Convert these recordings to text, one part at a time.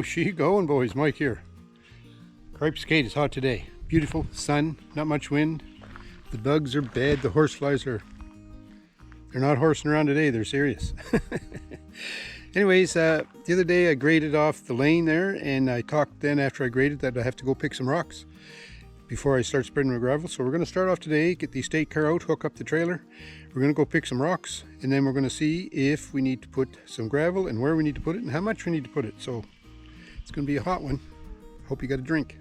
How's she going, boys? Mike here. Grampie skate is hot today. Beautiful sun, not much wind. The bugs are bad. The horseflies they're not horsing around today. They're serious. Anyways, the other day I graded off the lane there, and I talked then after I graded that I have to go pick some rocks before I start spreading my gravel. So we're going to start off today, get the state car out, hook up the trailer. We're going to go pick some rocks, and then we're going to see if we need to put some gravel and where we need to put it and how much we need to put it. So it's going to be a hot one. Hope you got a drink.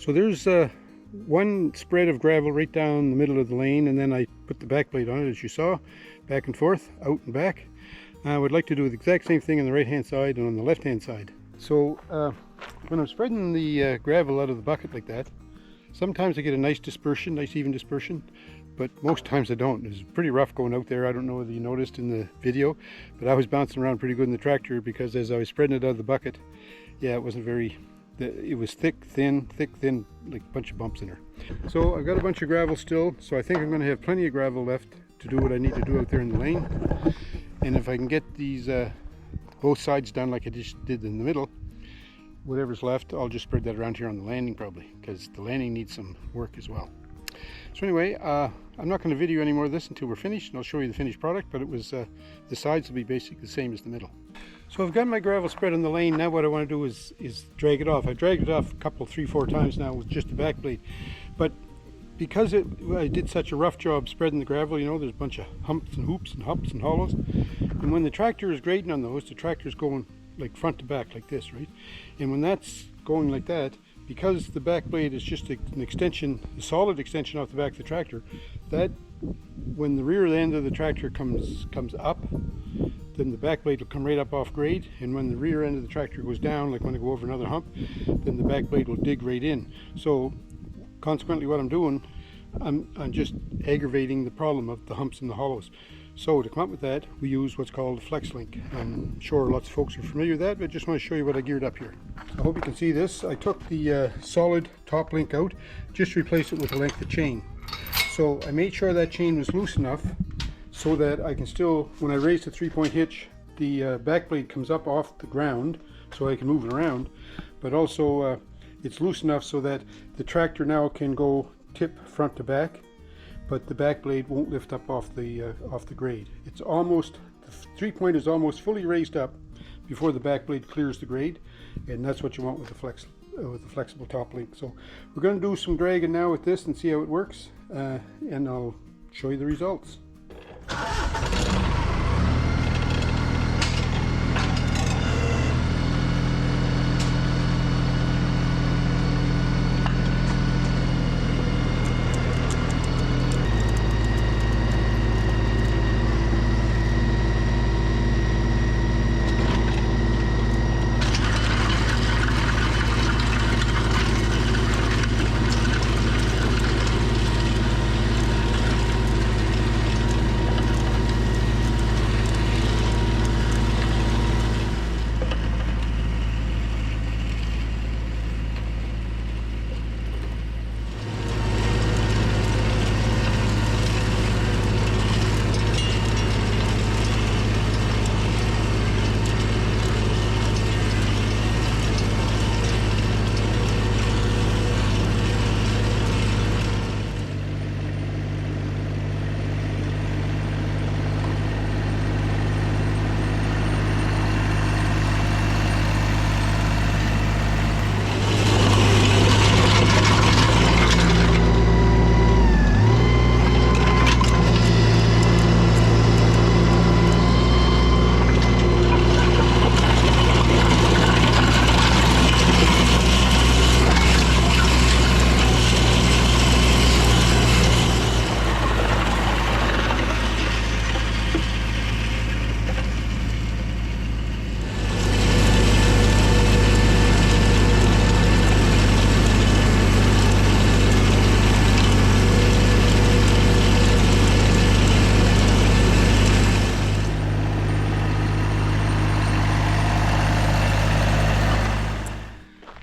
So there's one spread of gravel right down the middle of the lane, and then I put the back blade on it, as you saw, back and forth, out and back. I would like to do the exact same thing on the right hand side and on the left hand side. So when I'm spreading the gravel out of the bucket like that, sometimes I get a nice dispersion, nice even dispersion, but most times I don't. It's pretty rough going out there. I don't know whether you noticed in the video, but I was bouncing around pretty good in the tractor because as I was spreading it out of the bucket, yeah, it wasn't very, it was thick, thin, like a bunch of bumps in there. So I've got a bunch of gravel still, so I think I'm going to have plenty of gravel left to do what I need to do out there in the lane. And if I can get these both sides done like I just did in the middle, whatever's left, I'll just spread that around here on the landing probably, because the landing needs some work as well. So anyway, I'm not going to video any more of this until we're finished, and I'll show you the finished product, but it was the sides will be basically the same as the middle. So I've got my gravel spread on the lane. Now what I want to do is drag it off. I dragged it off a couple, 3-4 times now with just the back blade, but because I did such a rough job spreading the gravel, you know, there's a bunch of humps and hoops and hops and hollows, and when the tractor is grading on those, the tractor's going like front to back like this, right? And when that's going like that, because the back blade is just an extension, a solid extension off the back of the tractor, that when the rear end of the tractor comes up, then the back blade will come right up off grade, and when the rear end of the tractor goes down, like when I go over another hump, then the back blade will dig right in. So consequently what I'm doing, I'm just aggravating the problem of the humps and the hollows. So to come up with that, we use what's called flex link. I'm sure lots of folks are familiar with that, but I just want to show you what I geared up here. I hope you can see this. I took the solid top link out, just replaced it with a length of chain. So I made sure that chain was loose enough so that I can still, when I raise the 3-point hitch, the back blade comes up off the ground so I can move it around, but also it's loose enough so that the tractor now can go tip front to back, but the back blade won't lift up off the grade. It's almost, the 3-point is almost fully raised up before the back blade clears the grade, and that's what you want with the flexible top link. So we're going to do some dragging now with this and see how it works, and I'll show you the results.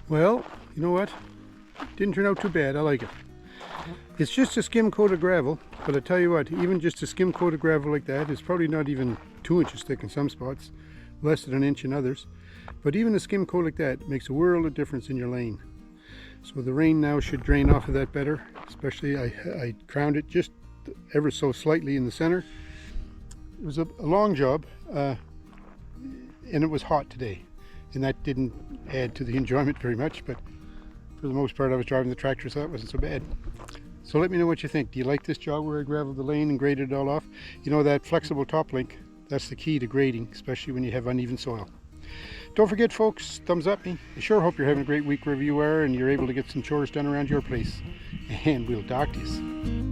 Well, you know what? Didn't turn out too bad. I like it. It's just a skim coat of gravel, but I tell you what, even just a skim coat of gravel like that is probably not even 2 inches thick in some spots, less than an inch in others. But even a skim coat like that makes a world of difference in your lane. So the rain now should drain off of that better. Especially I crowned it just ever so slightly in the center. It was a long job, and it was hot today, and that didn't add to the enjoyment very much, but for the most part I was driving the tractor, so that wasn't so bad. So let me know what you think. Do you like this job where I graveled the lane and graded it all off? You know, that flexible top link, that's the key to grading, especially when you have uneven soil. Don't forget, folks, thumbs up me. I sure hope you're having a great week wherever you are and you're able to get some chores done around your place. And we'll talk to you.